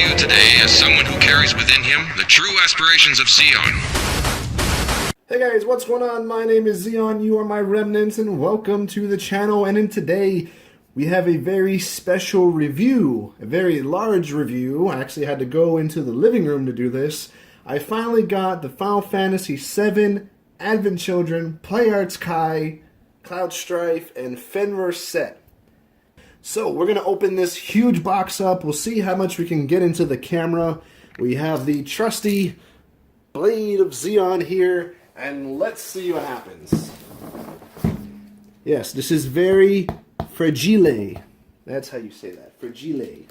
you today as someone who carries within him the true aspirations of Zeon. Hey guys, what's going on? My name is Zeon, you are my remnants, and welcome to the channel. And in today, we have a very special review, a very large review. I actually had to go into the living room to do this. I finally got the Final Fantasy VII Advent Children, Playarts Kai, Cloud Strife, and Fenrir set. So we're going to open this huge box up. We'll see how much we can get into the camera. We have the trusty Blade of Zeon here, and let's see what happens. Yes, this is very fragile. That's how you say that, fragile.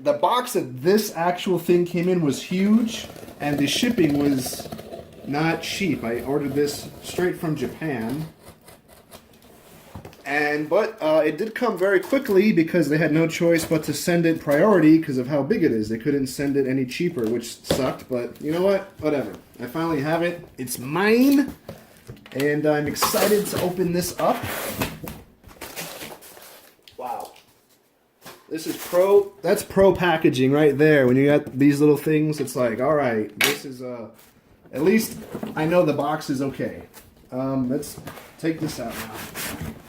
The box that this actual thing came in was huge, and the shipping was not cheap. I ordered this straight from Japan. But it did come very quickly because they had no choice but to send it priority because of how big it is. They couldn't send it any cheaper, which sucked, but you know what? Whatever. I finally have it. It's mine, and I'm excited to open this up. Wow. This is that's pro packaging right there. When you got these little things, it's like, alright, this is, at least I know the box is okay. Let's take this out now.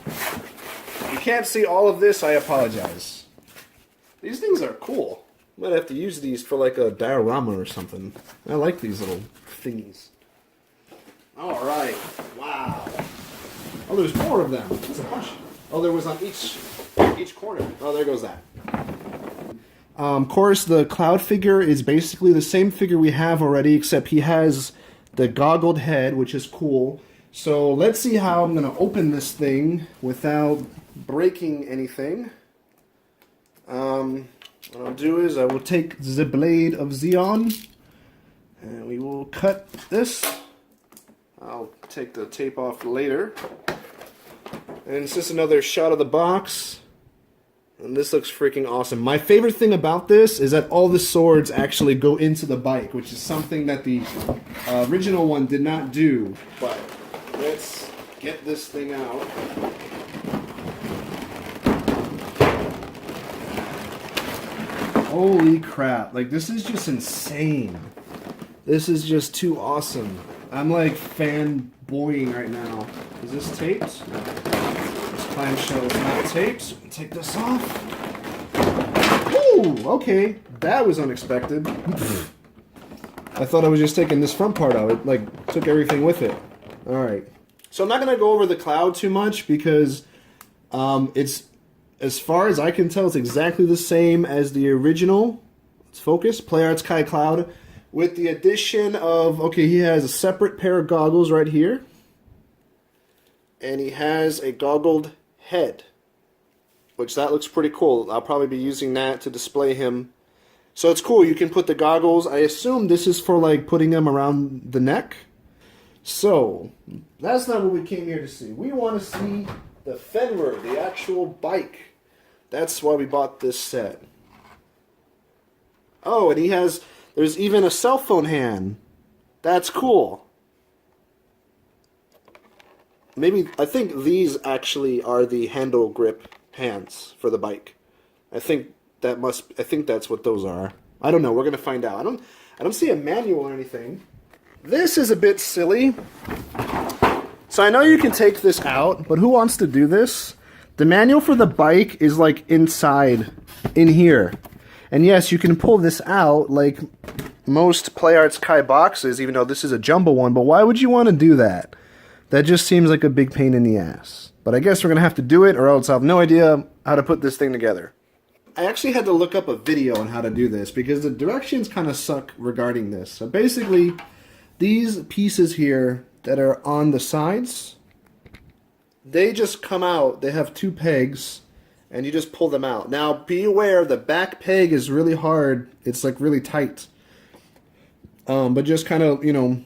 If you can't see all of this, I apologize. These things are cool. Might have to use these for like a diorama or something. I like these little thingies. Alright. Wow. Oh, there's more of them. There's a bunch. Oh, there was on each corner. Oh, there goes that. Of course, the Cloud figure is basically the same figure we have already, except he has the goggled head, which is cool. So let's see how I'm going to open this thing without breaking anything. What I'll do is I will take the Blade of Zeon, and we will cut this. I'll take the tape off later. And it's just another shot of the box. And this looks freaking awesome. My favorite thing about this is that all the swords actually go into the bike, which is something that the original one did not do. But let's get this thing out. Holy crap. Like, this is just insane. This is just too awesome. I'm like fanboying right now. Is this taped? No. This clamshell is not taped. Take this off. Ooh, okay. That was unexpected. I thought I was just taking this front part out. It like took everything with it. Alright. So I'm not going to go over the Cloud too much because it's, as far as I can tell, it's exactly the same as the original. Let's focus. Playarts Kai Cloud. With the addition of, okay, he has a separate pair of goggles right here. And he has a goggled head. Which that looks pretty cool. I'll probably be using that to display him. So it's cool. You can put the goggles. I assume this is for like putting them around the neck. So, that's not what we came here to see. We want to see the Fenrir, the actual bike. That's why we bought this set. Oh, and he has, there's even a cell phone hand. That's cool. Maybe, I think these actually are the handle grip hands for the bike. I think that's what those are. I don't know, we're going to find out. I don't see a manual or anything. This is a bit silly. So I know you can take this out, but who wants to do this? The manual for the bike is like inside, in here. And yes, you can pull this out like most Playarts Kai boxes, even though this is a jumbo one, but why would you want to do that? That just seems like a big pain in the ass. But I guess we're going to have to do it, or else I'll have no idea how to put this thing together. I actually had to look up a video on how to do this, because the directions kind of suck regarding this. So basically, these pieces here that are on the sides, they just come out. They have two pegs, and you just pull them out. Now, be aware, the back peg is really hard. It's like really tight. But just kind of, you know,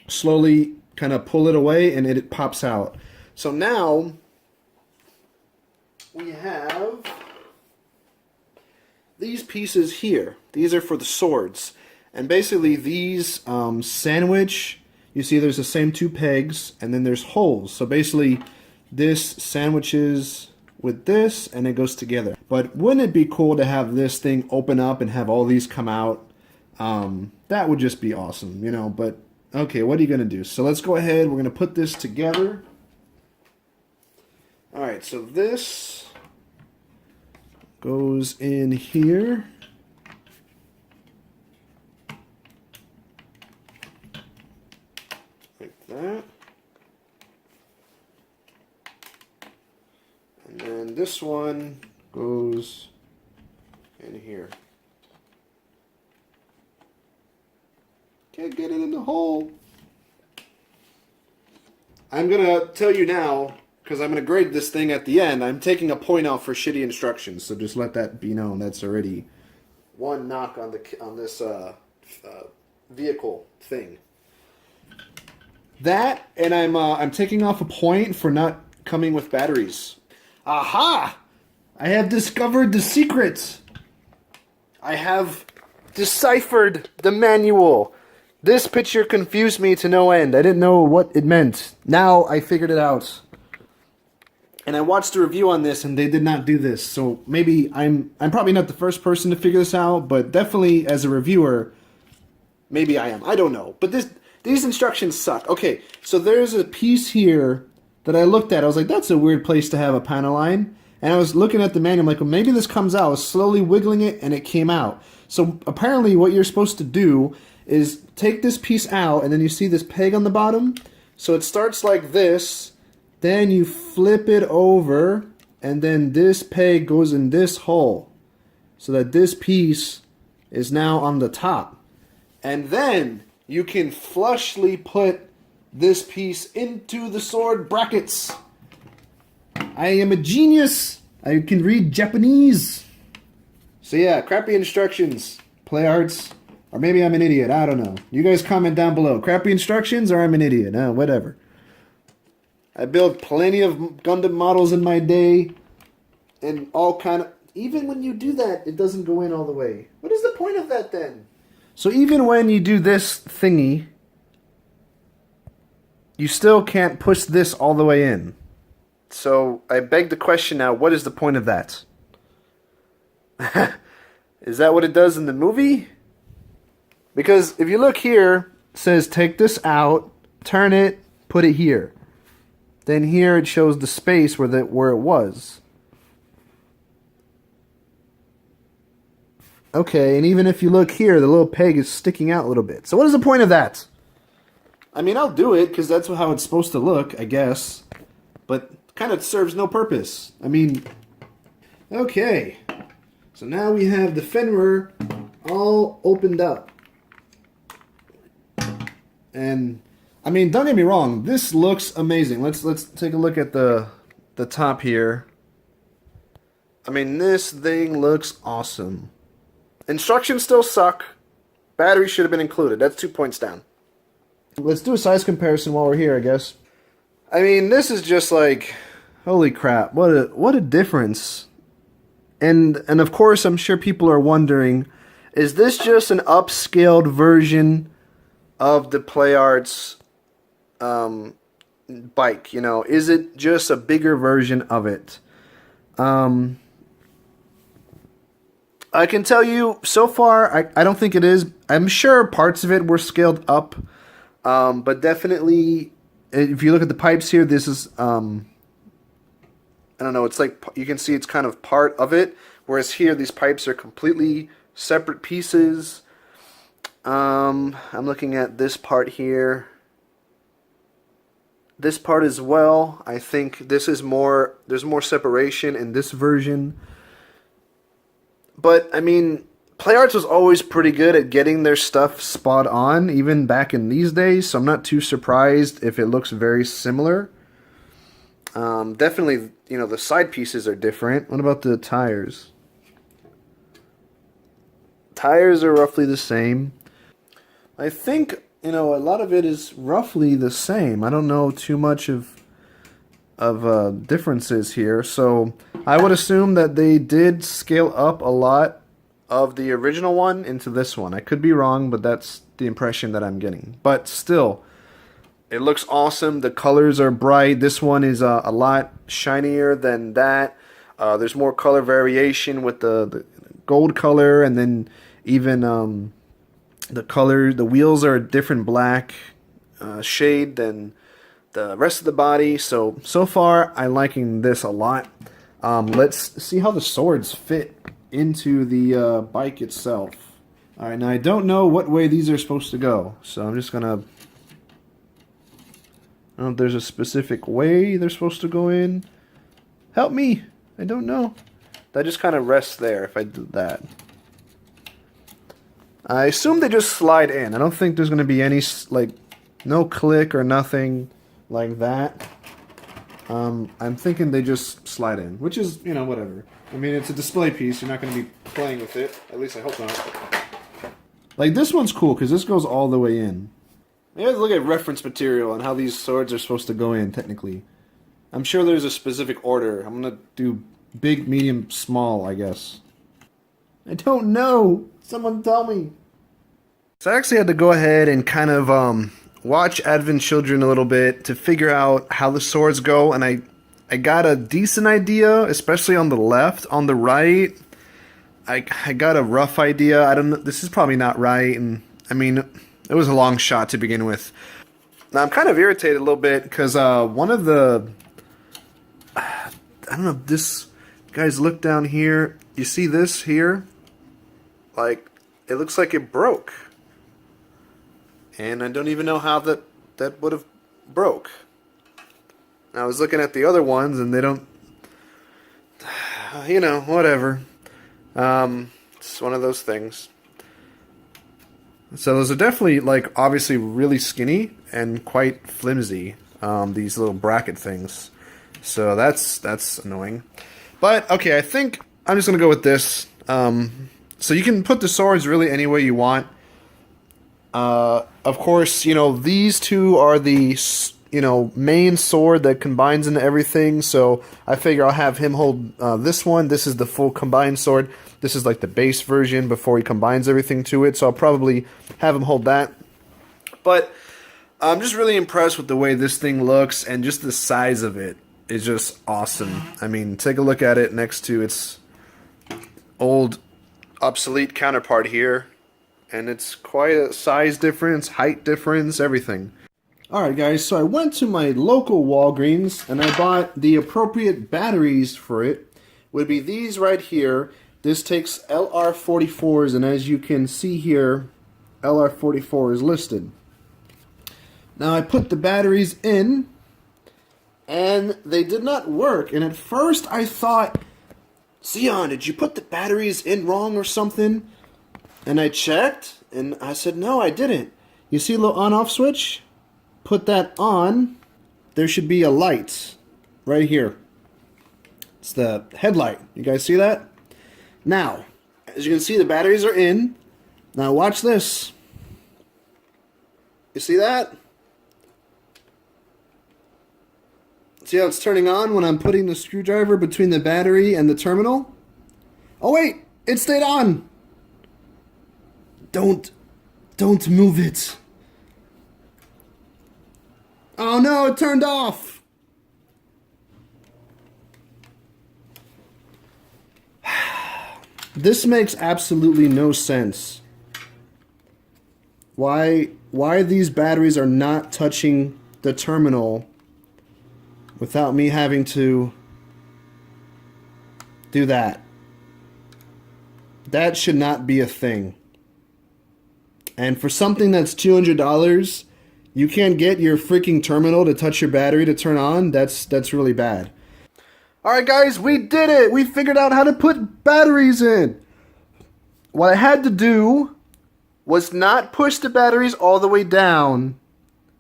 slowly kind of pull it away, and it pops out. So now, we have these pieces here. These are for the swords. And basically these sandwich, you see there's the same two pegs, and then there's holes. So basically this sandwiches with this, and it goes together. But wouldn't it be cool to have this thing open up and have all these come out? That would just be awesome, you know. But okay, what are you gonna do? So let's go ahead. We're gonna put this together. All right, so this goes in here. Like that. And then this one goes in here. Can't get it in the hole. I'm going to tell you now, because I'm going to grade this thing at the end, I'm taking a point out for shitty instructions, so just let that be known. That's already one knock on this vehicle thing. That, and I'm taking off a point for not coming with batteries. Aha! I have discovered the secret. I have deciphered the manual. This picture confused me to no end. I didn't know what it meant. Now I figured it out. And I watched a review on this, and they did not do this. So maybe I'm probably not the first person to figure this out, but definitely as a reviewer, maybe I am. I don't know. But these instructions suck. Okay, so there's a piece here that I looked at. I was like, that's a weird place to have a panel line. And I was looking at the manual, I'm like, well, maybe this comes out. I was slowly wiggling it, and it came out. So apparently what you're supposed to do is take this piece out, and then you see this peg on the bottom. So it starts like this. Then you flip it over, and then this peg goes in this hole, so that this piece is now on the top. And then you can flushly put this piece into the sword brackets. I am a genius. I can read Japanese. So yeah, crappy instructions, play arts, or maybe I'm an idiot. I don't know. You guys comment down below. Crappy instructions or I'm an idiot. Whatever. I built plenty of Gundam models in my day, and all kind of... Even when you do that, it doesn't go in all the way. What is the point of that then? So even when you do this thingy, you still can't push this all the way in. So I beg the question now, what is the point of that? Is that what it does in the movie? Because if you look here, it says take this out, turn it, put it here. Then here it shows the space where it was. Okay, and even if you look here, the little peg is sticking out a little bit. So what is the point of that? I mean, I'll do it because that's how it's supposed to look, I guess. But kind of serves no purpose. I mean, okay. So now we have the Fenrir all opened up. And I mean, don't get me wrong, this looks amazing. Let's take a look at the top here. I mean, this thing looks awesome. Instructions still suck. Batteries should have been included. That's 2 points down. Let's do a size comparison while we're here, I guess. I mean, this is just like, holy crap, what a difference. And of course, I'm sure people are wondering, is this just an upscaled version of the PlayArts bike? You know, is it just a bigger version of it? I can tell you, so far, I don't think it is. I'm sure parts of it were scaled up, but definitely, if you look at the pipes here, this is, I don't know, it's like, you can see it's kind of part of it, whereas here, these pipes are completely separate pieces. I'm looking at this part here. This part as well. I think this is more, there's more separation in this version. But, I mean, PlayArts was always pretty good at getting their stuff spot on, even back in these days, so I'm not too surprised if it looks very similar. Definitely, you know, the side pieces are different. What about the tires? Tires are roughly the same. I think, you know, a lot of it is roughly the same. I don't know too much of differences here, so I would assume that they did scale up a lot of the original one into this one. I could be wrong, but that's the impression that I'm getting. But still, it looks awesome. The colors are bright. This one is a lot shinier than that. There's more color variation with the gold color, and then even the wheels are a different black shade than the rest of the body. So far, I'm liking this a lot. Let's see how the swords fit into the bike itself. All right, now I don't know what way these are supposed to go, so I'm just gonna. I don't know if there's a specific way they're supposed to go in. Help me! I don't know. That just kind of rests there if I do that. I assume they just slide in. I don't think there's going to be any, like, no click or nothing like that. I'm thinking they just slide in, which is, you know, whatever. I mean, it's a display piece. You're not going to be playing with it. At least I hope not. Like, this one's cool because this goes all the way in. You have to look at reference material and how these swords are supposed to go in, technically. I'm sure there's a specific order. I'm going to do big, medium, small, I guess. I don't know. Someone tell me. So I actually had to go ahead and kind of watch Advent Children a little bit to figure out how the swords go, and I got a decent idea, especially on the left. On the right, I got a rough idea. I don't know. This is probably not right, and I mean, it was a long shot to begin with. Now I'm kind of irritated a little bit because one of the, I don't know if this, guys, look down here. You see this here? Like, it looks like it broke. And I don't even know how that would have broke. I was looking at the other ones and they don't, you know, whatever. It's one of those things. So those are definitely, like, obviously really skinny and quite flimsy, these little bracket things. So that's annoying. But, okay, I think I'm just going to go with this. So you can put the swords really any way you want. Of course, you know, these two are the, you know, main sword that combines into everything. So I figure I'll have him hold this one. This is the full combined sword. This is like the base version before he combines everything to it. So I'll probably have him hold that. But I'm just really impressed with the way this thing looks, and just the size of it is just awesome. I mean, take a look at it next to its old obsolete counterpart here. And it's quite a size difference, height difference, everything. Alright guys, so I went to my local Walgreens and I bought the appropriate batteries for it. Would be these right here. This takes LR44s, and as you can see here, LR44 is listed. Now I put the batteries in and they did not work. And at first I thought, Zeon, did you put the batteries in wrong or something? And I checked, and I said, no, I didn't. You see a little on-off switch? Put that on. There should be a light right here. It's the headlight. You guys see that? Now, as you can see, the batteries are in. Now watch this. You see that? See how it's turning on when I'm putting the screwdriver between the battery and the terminal? Oh wait, it stayed on. Don't move it. Oh no, it turned off. This makes absolutely no sense. Why these batteries are not touching the terminal without me having to do that. That should not be a thing. And for something that's $200, you can't get your freaking terminal to touch your battery to turn on. That's really bad. Alright guys, we did it! We figured out how to put batteries in! What I had to do was not push the batteries all the way down.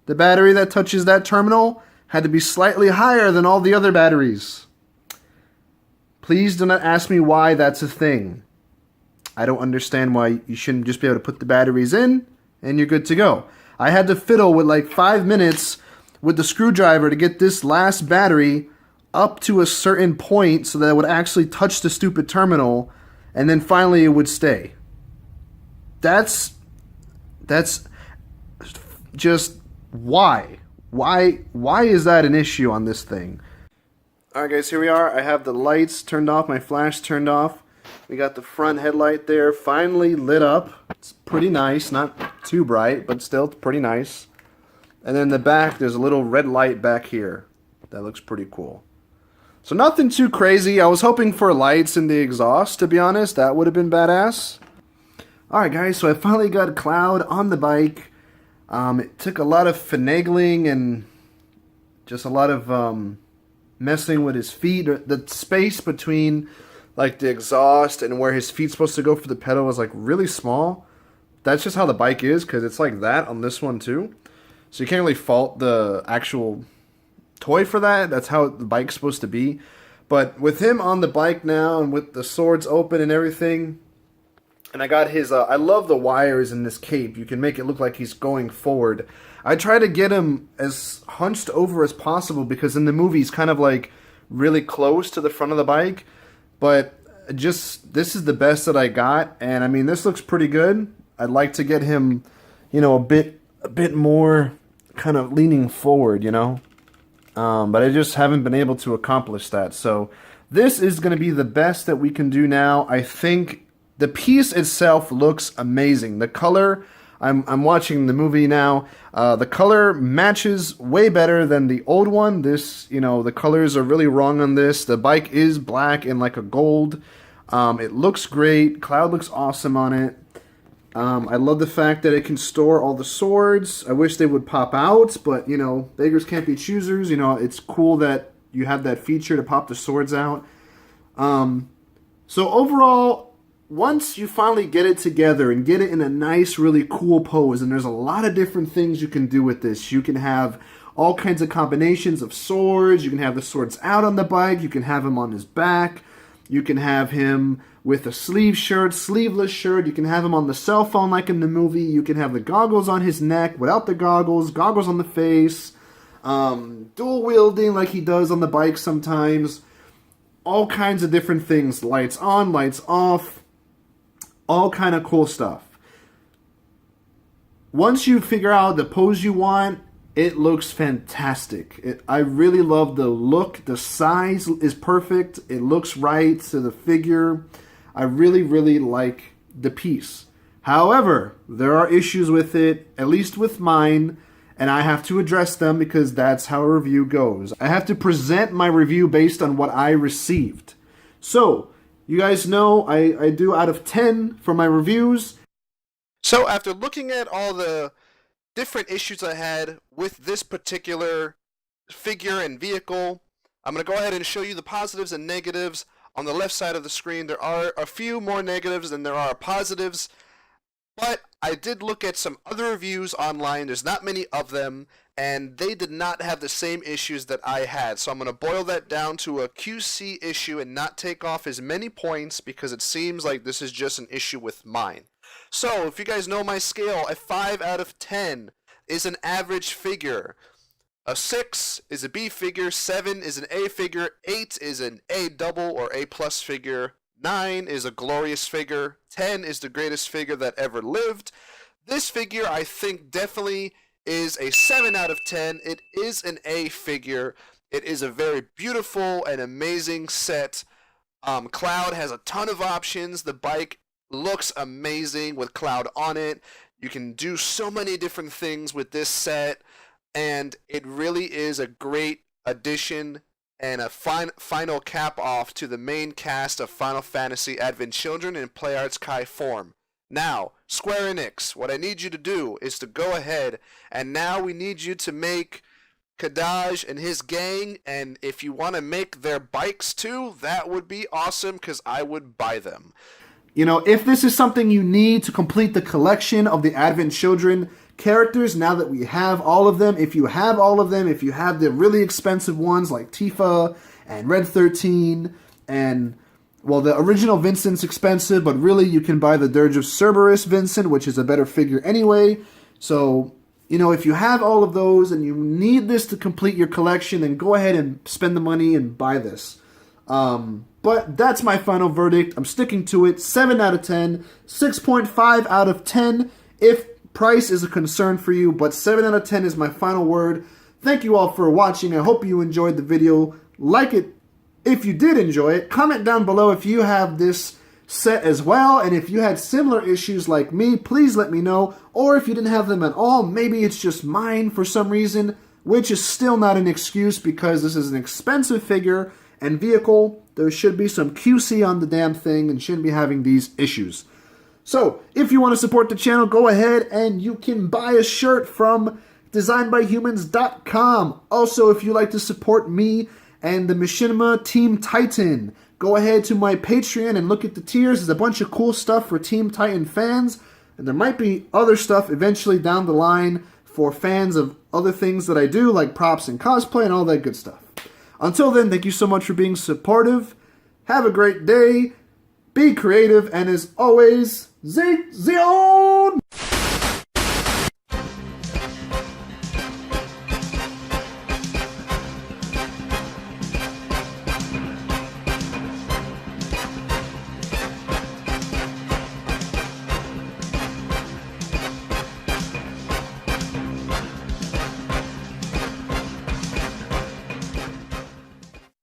The battery that touches that terminal had to be slightly higher than all the other batteries. Please do not ask me why that's a thing. I don't understand why you shouldn't just be able to put the batteries in and you're good to go. I had to fiddle with like 5 minutes with the screwdriver to get this last battery up to a certain point so that it would actually touch the stupid terminal, and then finally it would stay. That's just why? Why is that an issue on this thing? Alright guys, here we are. I have the lights turned off, my flash turned off. We got the front headlight there finally lit up. It's pretty nice, not too bright, but still pretty nice. And then the back, there's a little red light back here. That looks pretty cool. So nothing too crazy. I was hoping for lights in the exhaust, to be honest. That would have been badass. Alright guys, so I finally got Cloud on the bike. It took a lot of finagling and just a lot of messing with his feet. The space between like the exhaust and where his feet's supposed to go for the pedal was like really small. That's just how the bike is, because it's like that on this one too. So you can't really fault the actual toy for that. That's how the bike's supposed to be. But with him on the bike now and with the swords open and everything, and I got his, I love the wires in this cape. You can make it look like he's going forward. I try to get him as hunched over as possible because in the movie he's kind of like really close to the front of the bike. But just, this is the best that I got. And I mean, this looks pretty good. I'd like to get him, you know, a bit more kind of leaning forward, you know. But I just haven't been able to accomplish that. So this is going to be the best that we can do now. I think the piece itself looks amazing. The color, I'm watching the movie now. The color matches way better than the old one. This, you know, the colors are really wrong on this. The bike is black and like a gold. It looks great. Cloud looks awesome on it. I love the fact that it can store all the swords. I wish they would pop out, but, you know, beggars can't be choosers. You know, it's cool that you have that feature to pop the swords out. So overall, once you finally get it together and get it in a nice, really cool pose, and there's a lot of different things you can do with this. You can have all kinds of combinations of swords. You can have the swords out on the bike. You can have him on his back. You can have him with a sleeve shirt, sleeveless shirt. You can have him on the cell phone like in the movie. You can have the goggles on his neck without the goggles, goggles on the face, dual wielding like he does on the bike sometimes. All kinds of different things. Lights on, lights off. All kind of cool stuff. Once you figure out the pose you want, it looks fantastic. I really love the look. The size is perfect. It looks right to the figure. I really, really like the piece. However, there are issues with it, at least with mine, and I have to address them because that's how a review goes. I have to present my review based on what I received. So, you guys know I do out of 10 for my reviews. So after looking at all the different issues I had with this particular figure and vehicle, I'm going to go ahead and show you the positives and negatives. On the left side of the screen, there are a few more negatives than there are positives, but I did look at some other reviews online. There's not many of them, and they did not have the same issues that I had. So I'm going to boil that down to a QC issue and not take off as many points because it seems like this is just an issue with mine. So, if you guys know my scale, a 5 out of 10 is an average figure. A 6 is a B figure, 7 is an A figure, 8 is an A double or A plus figure, 9 is a glorious figure, 10 is the greatest figure that ever lived. This figure, I think, definitely is a 7 out of 10. It is an A figure. It is a very beautiful and amazing set. Cloud has a ton of options. The bike looks amazing with Cloud on it. You can do so many different things with this set, and it really is a great addition and a final cap off to the main cast of Final Fantasy Advent Children in PlayArt's Kai form. Now, Square Enix, what I need you to do is to go ahead, and now we need you to make Kadaj and his gang, and if you want to make their bikes too, that would be awesome because I would buy them. You know, if this is something you need to complete the collection of the Advent Children characters, now that we have all of them, if you have all of them, if you have the really expensive ones like Tifa and Red 13 and, well, the original Vincent's expensive, but really you can buy the Dirge of Cerberus Vincent, which is a better figure anyway. So, you know, if you have all of those and you need this to complete your collection, then go ahead and spend the money and buy this. But that's my final verdict. I'm sticking to it. 7 out of 10. 6.5 out of 10 if price is a concern for you. But 7 out of 10 is my final word. Thank you all for watching. I hope you enjoyed the video. Like it if you did enjoy it, comment down below if you have this set as well, and if you had similar issues like me, please let me know. Or if you didn't have them at all, maybe it's just mine for some reason, which is still not an excuse because this is an expensive figure and vehicle. There should be some QC on the damn thing and shouldn't be having these issues. So, if you want to support the channel, go ahead and you can buy a shirt from designedbyhumans.com. Also, if you like to support me and the Machinima Team Titan, go ahead to my Patreon and look at the tiers. There's a bunch of cool stuff for Team Titan fans, and there might be other stuff eventually down the line for fans of other things that I do, like props and cosplay and all that good stuff. Until then, thank you so much for being supportive. Have a great day. Be creative, and as always, Zeon!